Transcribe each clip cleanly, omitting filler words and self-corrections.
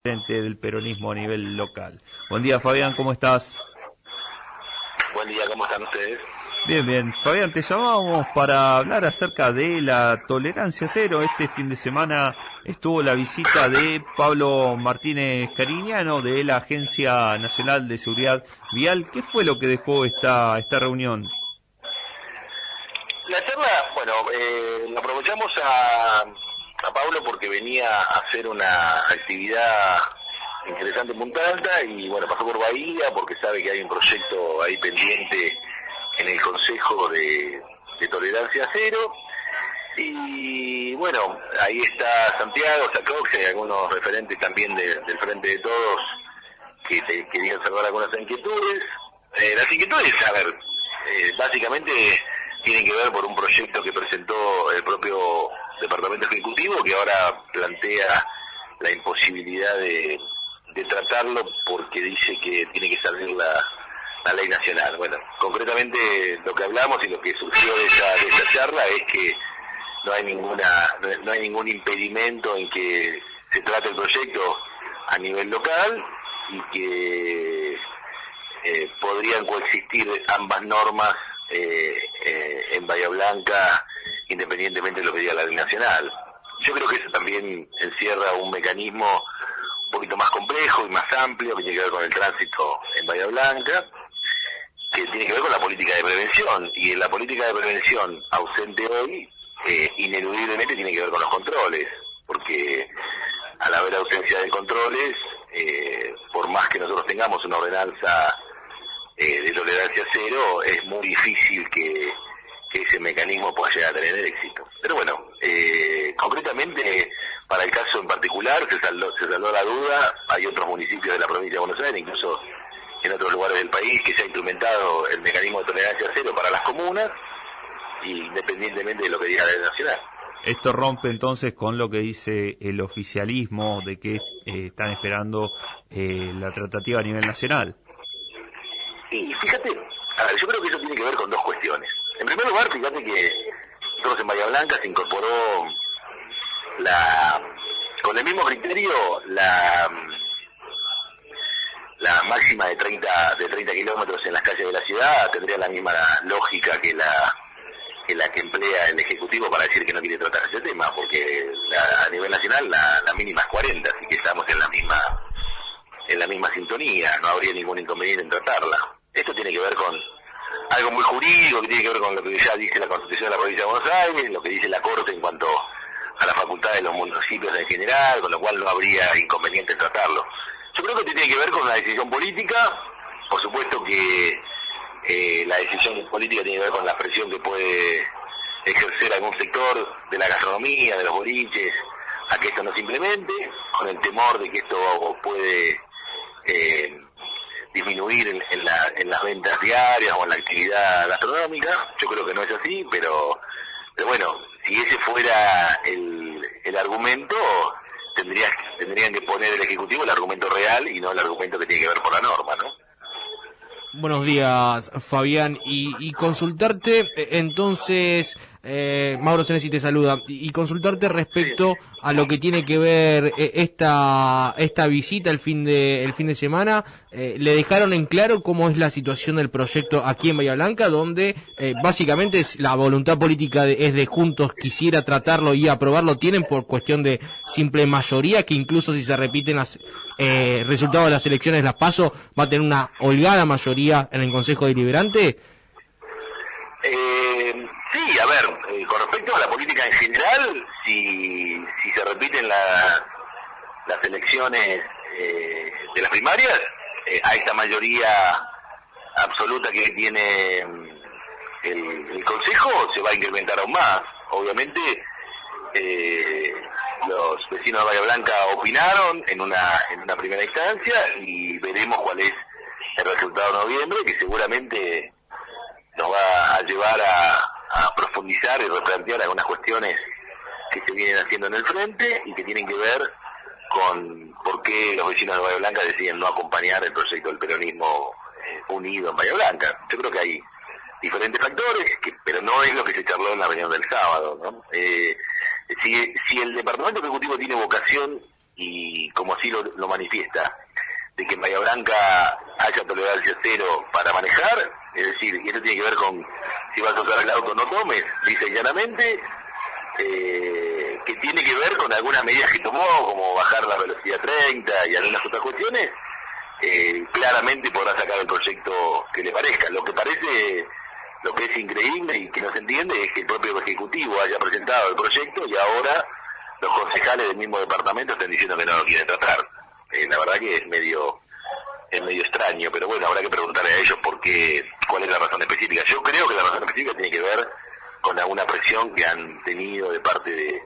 del peronismo a nivel local. Buen día, Fabián, ¿cómo estás? Buen día, ¿cómo están ustedes? Bien, bien. Fabián, te llamábamos para hablar acerca de la tolerancia cero. Este fin de semana estuvo la visita de Pablo Martínez Cariñano de la Agencia Nacional de Seguridad Vial. ¿Qué fue lo que dejó esta reunión? La charla, bueno, la aprovechamos a Pablo porque venía a hacer una actividad interesante en Punta Alta y bueno, pasó por Bahía porque sabe que hay un proyecto ahí pendiente en el Consejo de Tolerancia Cero. Y bueno, ahí está Santiago, está Cox, hay algunos referentes también del Frente de Todos que querían observar algunas inquietudes. Las inquietudes, a ver, básicamente tienen que ver por un proyecto que presentó el propio Departamento Ejecutivo, que ahora plantea la imposibilidad de tratarlo porque dice que tiene que salir la ley nacional. Bueno, concretamente lo que hablamos y lo que surgió de esa charla es que no hay ningún impedimento en que se trate el proyecto a nivel local y que podrían coexistir ambas normas en Bahía Blanca independientemente de lo que diga la ley nacional. Yo creo que eso también encierra un mecanismo un poquito más complejo y más amplio que tiene que ver con el tránsito en Bahía Blanca, que tiene que ver con la política de prevención, y en la política de prevención ausente hoy ineludiblemente tiene que ver con los controles, porque al haber ausencia de controles, por más que nosotros tengamos una ordenanza de tolerancia cero, es muy difícil que ese mecanismo pueda llegar a tener éxito. Pero bueno, concretamente para el caso en particular se saldó la duda. Hay otros municipios de la provincia de Buenos Aires, incluso en otros lugares del país, que se ha implementado el mecanismo de tolerancia cero para las comunas, independientemente de lo que diga la ley nacional. Esto rompe entonces con lo que dice el oficialismo de que están esperando la tratativa a nivel nacional. Sí, fíjate, a ver, yo creo que eso tiene que ver con dos cuestiones. En primer lugar, fíjate que nosotros en Bahía Blanca se incorporó con el mismo criterio la máxima de 30 kilómetros en las calles de la ciudad. Tendría la misma lógica que la que emplea el Ejecutivo para decir que no quiere tratar ese tema, porque a nivel nacional la mínima es 40, así que estamos en la misma sintonía, no habría ningún inconveniente en tratarla. Esto tiene que ver con algo muy jurídico, que tiene que ver con lo que ya dice la Constitución de la Provincia de Buenos Aires, lo que dice la Corte en cuanto a la facultad de los municipios en general, con lo cual no habría inconveniente en tratarlo. Yo creo que tiene que ver con una decisión política. Por supuesto que la decisión política tiene que ver con la presión que puede ejercer algún sector de la gastronomía, de los boliches, a que esto no se implemente, con el temor de que esto puede disminuir en las ventas diarias o en la actividad gastronómica. Yo creo que no es así, pero bueno, si ese fuera el argumento, tendrían que poner el Ejecutivo el argumento real y no el argumento que tiene que ver por la norma, ¿no? Buenos días, Fabián, y consultarte entonces, Mauro Senesi te saluda, y consultarte respecto a lo que tiene que ver esta visita el fin de semana. Le dejaron en claro cómo es la situación del proyecto aquí en Bahía Blanca, donde básicamente la voluntad política es de Juntos, quisiera tratarlo y aprobarlo, tienen por cuestión de simple mayoría, que incluso si se repiten las resultados de las elecciones, las PASO, va a tener una holgada mayoría en el Consejo Deliberante. Sí, a ver, con respecto a la política en general, si se repiten las elecciones de las primarias, a esta mayoría absoluta que tiene el Consejo se va a incrementar aún más. Obviamente, los vecinos de Bahía Blanca opinaron en una primera instancia y veremos cuál es el resultado de noviembre, que seguramente nos va a llevar a profundizar y replantear algunas cuestiones que se vienen haciendo en el frente y que tienen que ver con por qué los vecinos de Bahía Blanca deciden no acompañar el proyecto del peronismo unido en Bahía Blanca. Yo creo que hay diferentes factores, pero no es lo que se charló en la reunión del sábado, ¿no? Si el Departamento Ejecutivo tiene vocación y como así lo manifiesta, de que en Bahía Blanca haya tolerancia cero para manejar, es decir, y esto tiene que ver con si vas a usar el auto no tomes, dice llanamente, que tiene que ver con algunas medidas que tomó, como bajar la velocidad 30 y algunas otras cuestiones, claramente podrá sacar el proyecto que le parezca. Lo que es increíble y que no se entiende es que el propio Ejecutivo haya presentado el proyecto y ahora los concejales del mismo departamento están diciendo que no lo quieren tratar. La verdad que es medio extraño, pero bueno, habrá que preguntarle a ellos cuál es la razón específica. Yo creo que la razón específica tiene que ver con alguna presión que han tenido de parte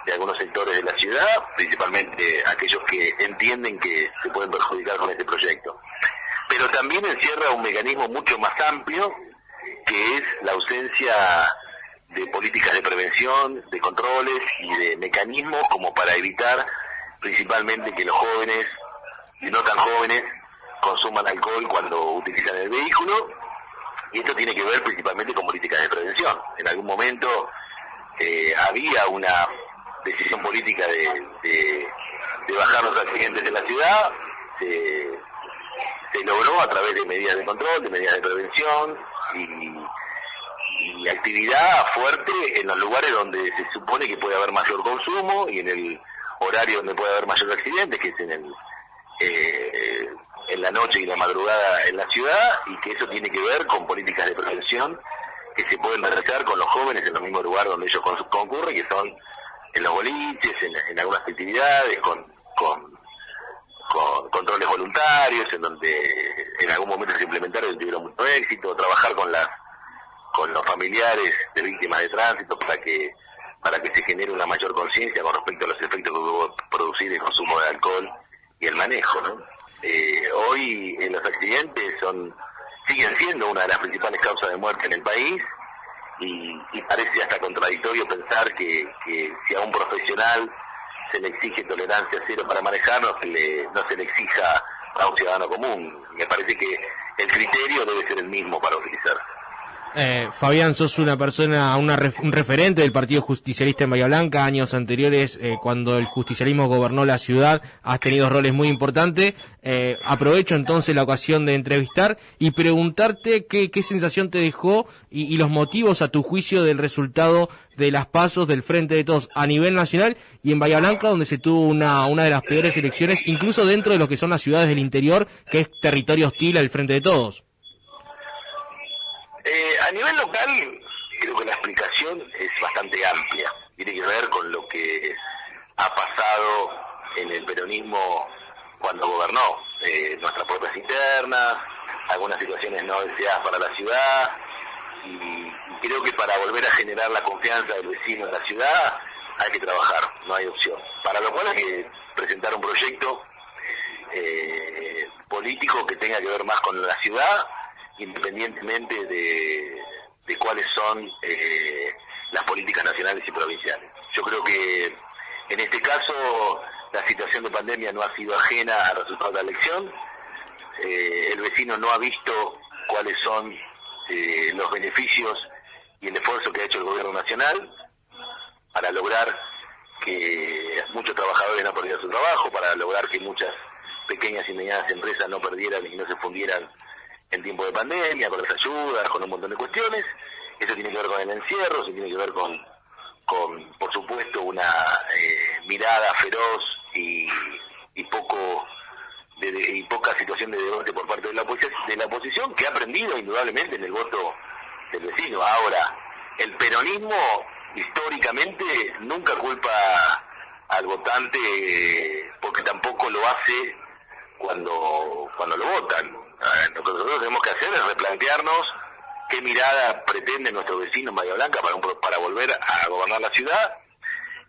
de algunos sectores de la ciudad, principalmente aquellos que entienden que se pueden perjudicar con este proyecto. Pero también encierra un mecanismo mucho más amplio, que es la ausencia de políticas de prevención, de controles y de mecanismos como para evitar principalmente que los jóvenes y no tan jóvenes consuman alcohol cuando utilizan el vehículo, y esto tiene que ver principalmente con políticas de prevención. En algún momento había una decisión política de bajar los accidentes en la ciudad, se logró a través de medidas de control, de medidas de prevención y actividad fuerte en los lugares donde se supone que puede haber mayor consumo y en el horario donde puede haber mayor accidentes, que es en la noche y la madrugada en la ciudad, y que eso tiene que ver con políticas de prevención que se pueden realizar con los jóvenes en los mismos lugares donde ellos concurren, que son en los boliches, en algunas actividades, con controles voluntarios, en donde en algún momento se implementaron y tuvieron mucho éxito, trabajar con los familiares de víctimas de tránsito para que se genere una mayor conciencia con respecto a los efectos que puede producir el consumo de alcohol y el manejo, ¿no? Hoy los accidentes siguen siendo una de las principales causas de muerte en el país, y parece hasta contradictorio pensar que si a un profesional se le exige tolerancia cero para manejar, no se le exija a un ciudadano común. Me parece que el criterio debe ser el mismo para utilizarse. Fabián, sos una persona, un referente del Partido Justicialista en Bahía Blanca. Años anteriores, cuando el justicialismo gobernó la ciudad, has tenido roles muy importantes. Aprovecho entonces la ocasión de entrevistar y preguntarte qué sensación te dejó y los motivos a tu juicio del resultado de las PASO del Frente de Todos a nivel nacional y en Bahía Blanca, donde se tuvo una de las peores elecciones, incluso dentro de lo que son las ciudades del interior, que es territorio hostil al Frente de Todos. A nivel local, creo que la explicación es bastante amplia. Tiene que ver con lo que ha pasado en el peronismo cuando gobernó. Nuestras propias internas, algunas situaciones no deseadas para la ciudad, y creo que para volver a generar la confianza del vecino en la ciudad hay que trabajar, no hay opción. Para lo cual hay que presentar un proyecto político que tenga que ver más con la ciudad, independientemente de cuáles son las políticas nacionales y provinciales. Yo creo que en este caso la situación de pandemia no ha sido ajena al resultado de la elección. El vecino no ha visto cuáles son los beneficios y el esfuerzo que ha hecho el gobierno nacional para lograr que muchos trabajadores no perdieran su trabajo, para lograr que muchas pequeñas y medianas empresas no perdieran y no se fundieran en tiempo de pandemia, con las ayudas, con un montón de cuestiones. Eso tiene que ver con el encierro, eso tiene que ver con por supuesto, una mirada feroz y poca situación de debate por parte de la oposición, que ha aprendido indudablemente en el voto del vecino. Ahora, el peronismo históricamente nunca culpa al votante, porque tampoco lo hace cuando lo votan. Lo que nosotros tenemos que hacer es replantearnos qué mirada pretende nuestro vecino en Bahía Blanca para volver a gobernar la ciudad,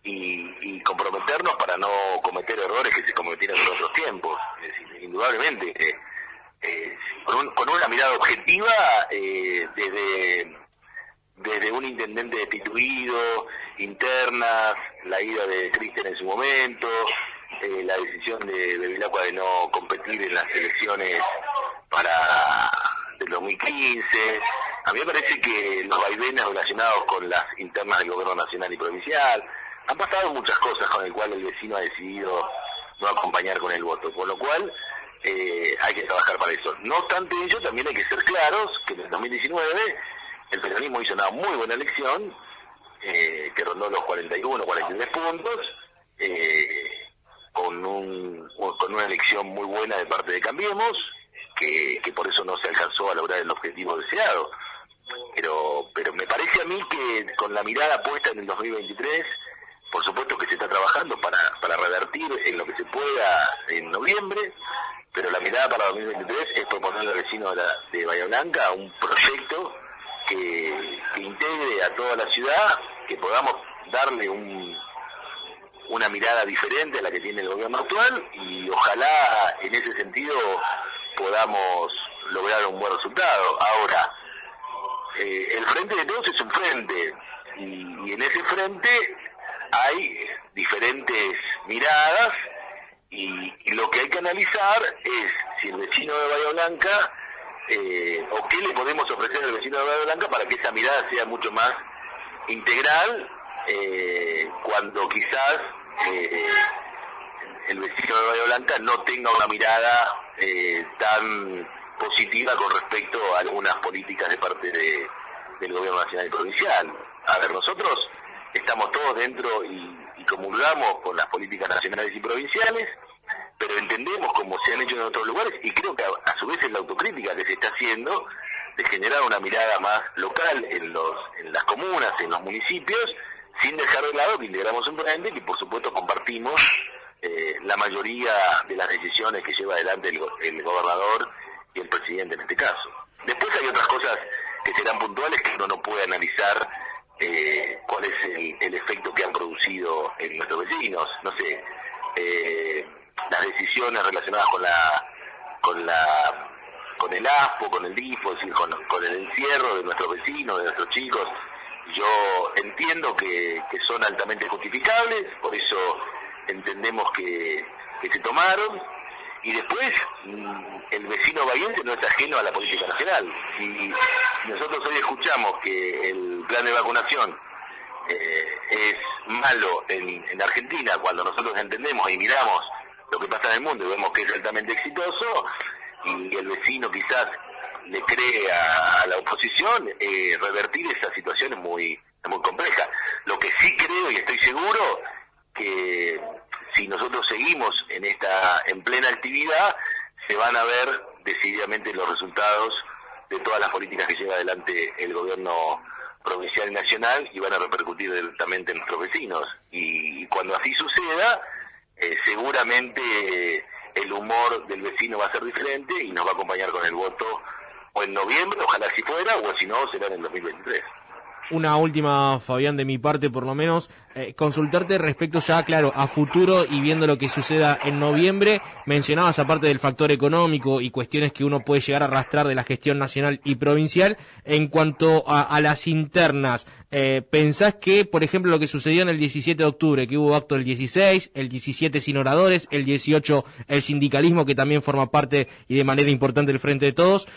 y comprometernos para no cometer errores que se cometieron en otros tiempos. Es decir, indudablemente, con una mirada objetiva, desde un intendente destituido, internas, la ida de Cristian en su momento, la decisión de Bevilacqua de no competir en las elecciones del 2015. A mí me parece que los vaivenes relacionados con las internas del gobierno nacional y provincial, han pasado muchas cosas con el cual el vecino ha decidido no acompañar con el voto, con lo cual hay que trabajar para eso. No obstante ello, también hay que ser claros que en el 2019 el peronismo hizo una muy buena elección, que rondó los 41, 43 puntos, con una elección muy buena de parte de Cambiemos, que por eso no se alcanzó a lograr el objetivo deseado. Pero me parece a mí que con la mirada puesta en el 2023, por supuesto que se está trabajando para revertir en lo que se pueda en noviembre, pero la mirada para 2023 es proponerle al vecino de Bahía Blanca un proyecto que integre a toda la ciudad, que podamos darle una mirada diferente a la que tiene el gobierno actual, y ojalá en ese sentido podamos lograr un buen resultado. Ahora, el Frente de Todos es un frente, y en ese frente hay diferentes miradas, y lo que hay que analizar es si el vecino de Bahía Blanca, o qué le podemos ofrecer al vecino de Bahía Blanca para que esa mirada sea mucho más integral, cuando quizás el vecino de Bahía Blanca no tenga una mirada tan positiva con respecto a algunas políticas de parte del gobierno nacional y provincial. A ver, nosotros estamos todos dentro y comulgamos con las políticas nacionales y provinciales, pero entendemos, como se han hecho en otros lugares, y creo que a su vez es la autocrítica que se está haciendo, de generar una mirada más local en las comunas, en los municipios, sin dejar de lado que integramos un frente y que por supuesto compartimos la mayoría de las decisiones que lleva adelante el gobernador y el presidente en este caso. Después hay otras cosas que serán puntuales que uno no puede analizar cuál es el efecto que han producido en nuestros vecinos. No sé, las decisiones relacionadas con el ASPO, con el DIFO, es decir, con el encierro de nuestros vecinos, de nuestros chicos. Yo entiendo que son altamente justificables, por eso entendemos que se tomaron, y después el vecino bahiense no es ajeno a la política nacional. Si nosotros hoy escuchamos que el plan de vacunación es malo en Argentina, cuando nosotros entendemos y miramos lo que pasa en el mundo y vemos que es altamente exitoso, y el vecino quizás le cree a la oposición, revertir esa situación es muy compleja. Lo que sí creo y estoy seguro que si nosotros seguimos en plena actividad, se van a ver decididamente los resultados de todas las políticas que lleva adelante el gobierno provincial y nacional, y van a repercutir directamente en nuestros vecinos. Y cuando así suceda, seguramente el humor del vecino va a ser diferente y nos va a acompañar con el voto o en noviembre, ojalá si fuera, o si no, será en el 2023. Una última, Fabián, de mi parte por lo menos, consultarte respecto ya, claro, a futuro y viendo lo que suceda en noviembre. Mencionabas, aparte del factor económico y cuestiones que uno puede llegar a arrastrar de la gestión nacional y provincial, en cuanto a las internas, ¿pensás que, por ejemplo, lo que sucedió en el 17 de octubre, que hubo acto el 16, el 17 sin oradores, el 18 el sindicalismo, que también forma parte y de manera importante del Frente de Todos,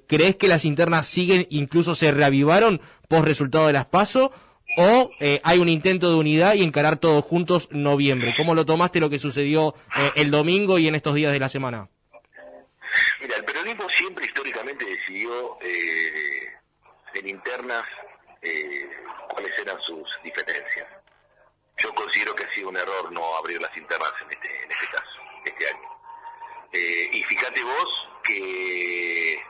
¿crees que las internas siguen, incluso se reavivaron post resultado de las PASO, o hay un intento de unidad y encarar todos juntos noviembre? ¿Cómo lo tomaste lo que sucedió el domingo y en estos días de la semana? Mira, el peronismo siempre históricamente decidió en internas cuáles eran sus diferencias. Yo considero que ha sido un error no abrir las internas en este caso, este año. Y fíjate vos que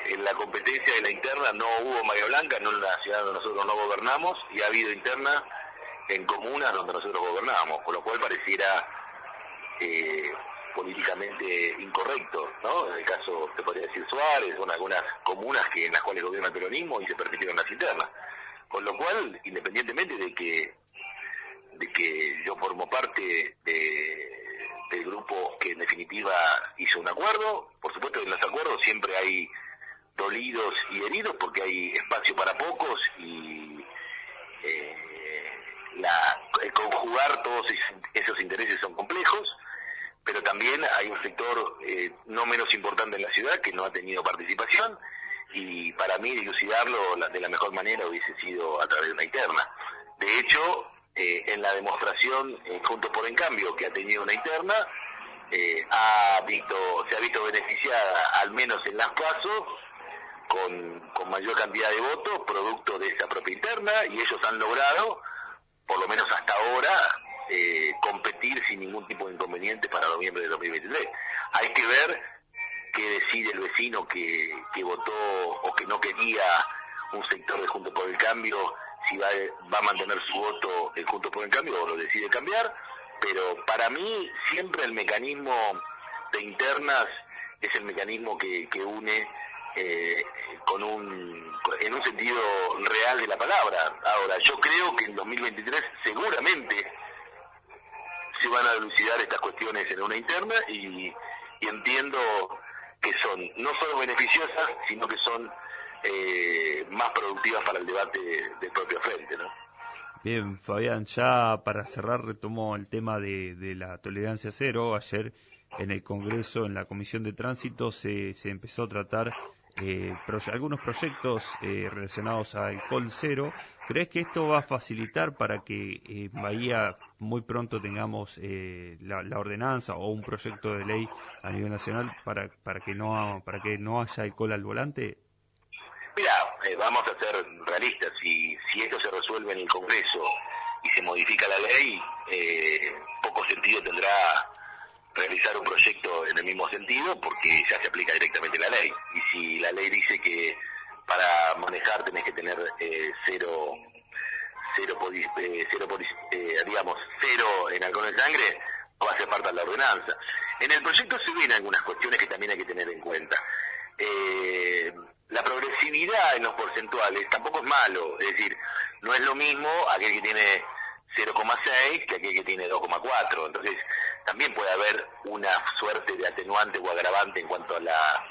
en la competencia de la interna no hubo Bahía Blanca, no en la ciudad donde nosotros no gobernamos, y ha habido interna en comunas donde nosotros gobernamos, con lo cual pareciera políticamente incorrecto, ¿no? En el caso, te podría decir Suárez, son algunas comunas en las cuales gobierna el peronismo y se permitieron las internas. Con lo cual, independientemente de que yo formo parte del grupo que en definitiva hizo un acuerdo, por supuesto que en los acuerdos siempre hay dolidos y heridos porque hay espacio para pocos, y conjugar todos esos intereses son complejos, pero también hay un sector no menos importante en la ciudad que no ha tenido participación, y para mí dilucidarlo de la mejor manera hubiese sido a través de una interna. De hecho, en la demostración Juntos por el Cambio, que ha tenido una interna, se ha visto beneficiada, al menos en las PASO, con mayor cantidad de votos, producto de esa propia interna, y ellos han logrado, por lo menos hasta ahora, competir sin ningún tipo de inconveniente para noviembre de 2023. Hay que ver qué decide el vecino que votó o que no quería un sector de Juntos por el Cambio, si va a mantener su voto el Juntos por el Cambio o lo decide cambiar, pero para mí siempre el mecanismo de internas es el mecanismo que une en un sentido real de la palabra. Ahora, yo creo que en 2023 seguramente se van a dilucidar estas cuestiones en una interna y entiendo que son no solo beneficiosas, sino que son más productivas para el debate del propio frente, ¿no? Bien, Fabián, ya para cerrar retomo el tema de la tolerancia cero. Ayer en el Congreso, en la Comisión de Tránsito, se empezó a tratar algunos proyectos relacionados al alcohol cero. ¿Crees que esto va a facilitar para que en Bahía muy pronto tengamos la ordenanza o un proyecto de ley a nivel nacional para que no haya alcohol al volante? Mira, vamos a ser realistas. Si esto se resuelve en el Congreso y se modifica la ley, poco sentido tendrá realizar un proyecto en el mismo sentido, porque ya se aplica directamente la ley. Y si la ley dice que para manejar tenés que tener cero en alcohol en sangre, no va a ser parte de la ordenanza. En el proyecto se ven algunas cuestiones que también hay que tener en cuenta. La progresividad en los porcentuales tampoco es malo, es decir, no es lo mismo aquel que tiene 0,6 que aquel que tiene 2,4, entonces también puede haber una suerte de atenuante o agravante en cuanto a la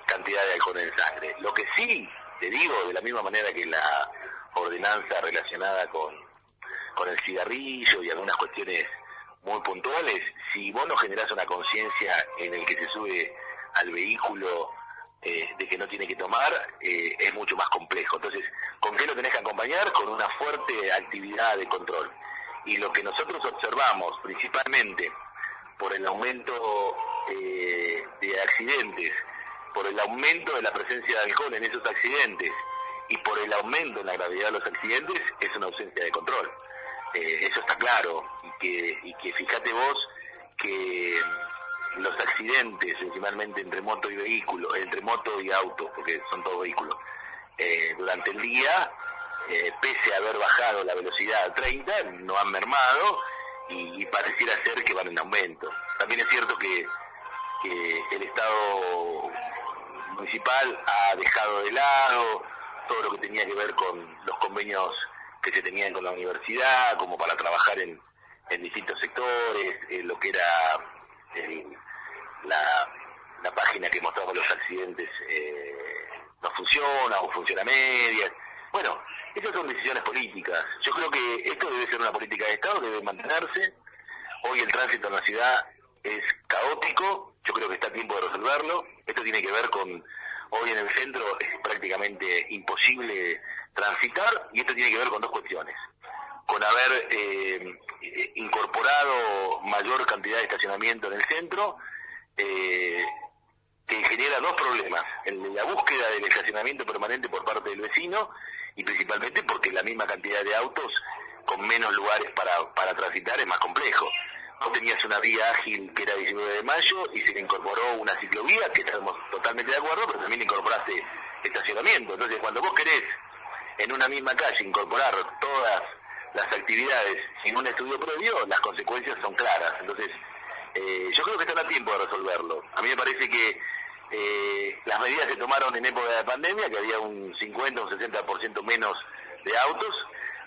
cantidad de alcohol en sangre. Lo que sí te digo, de la misma manera que la ordenanza relacionada con el cigarrillo y algunas cuestiones muy puntuales, si vos no generás una conciencia en el que se sube al vehículo de que no tiene que tomar, es mucho más complejo. Entonces, ¿con qué lo tenés que acompañar? Con una fuerte actividad de control. Y lo que nosotros observamos, principalmente por el aumento de accidentes, por el aumento de la presencia de alcohol en esos accidentes y por el aumento en la gravedad de los accidentes, es una ausencia de control. Eso está claro. Y que fíjate vos que los accidentes, principalmente entre moto y vehículo, entre moto y auto, porque son todos vehículos, durante el día, pese a haber bajado la velocidad a 30, no han mermado y pareciera ser que van en aumento. También es cierto que el Estado municipal ha dejado de lado todo lo que tenía que ver con los convenios que se tenían con la universidad, como para trabajar en distintos sectores, lo que era la página que mostraba los accidentes no funciona o funciona a medias. Bueno, esas son decisiones políticas. Yo creo que esto debe ser una política de Estado, debe mantenerse. Hoy el tránsito en la ciudad es caótico, yo creo que está a tiempo de resolverlo. Esto tiene que ver con, hoy en el centro es prácticamente imposible transitar, y esto tiene que ver con dos cuestiones. Con haber incorporado mayor cantidad de estacionamiento en el centro, que genera dos problemas: la búsqueda del estacionamiento permanente por parte del vecino, y principalmente porque la misma cantidad de autos con menos lugares para transitar es más complejo. Vos tenías una vía ágil que era 19 de mayo y se le incorporó una ciclovía, que estamos totalmente de acuerdo, pero también incorporaste estacionamiento. Entonces, cuando vos querés en una misma calle incorporar todas las actividades sin un estudio previo, las consecuencias son claras. Entonces, yo creo que están a tiempo de resolverlo. A mí me parece que las medidas se tomaron en época de pandemia, que había un 50 o un 60% menos de autos.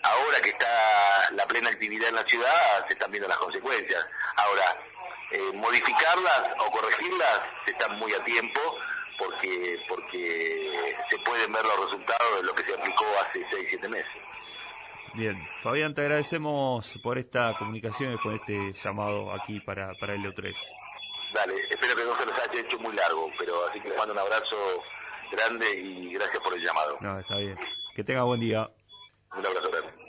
Ahora que está la plena actividad en la ciudad, se están viendo las consecuencias. Ahora, modificarlas o corregirlas están muy a tiempo, porque se pueden ver los resultados de lo que se aplicó hace 6-7 meses. Bien, Fabián, te agradecemos por esta comunicación y por este llamado aquí para el Leo3. Dale, espero que no se los haya hecho muy largo, pero así que les mando un abrazo grande y gracias por el llamado. No, está bien. Que tenga buen día. Un abrazo grande.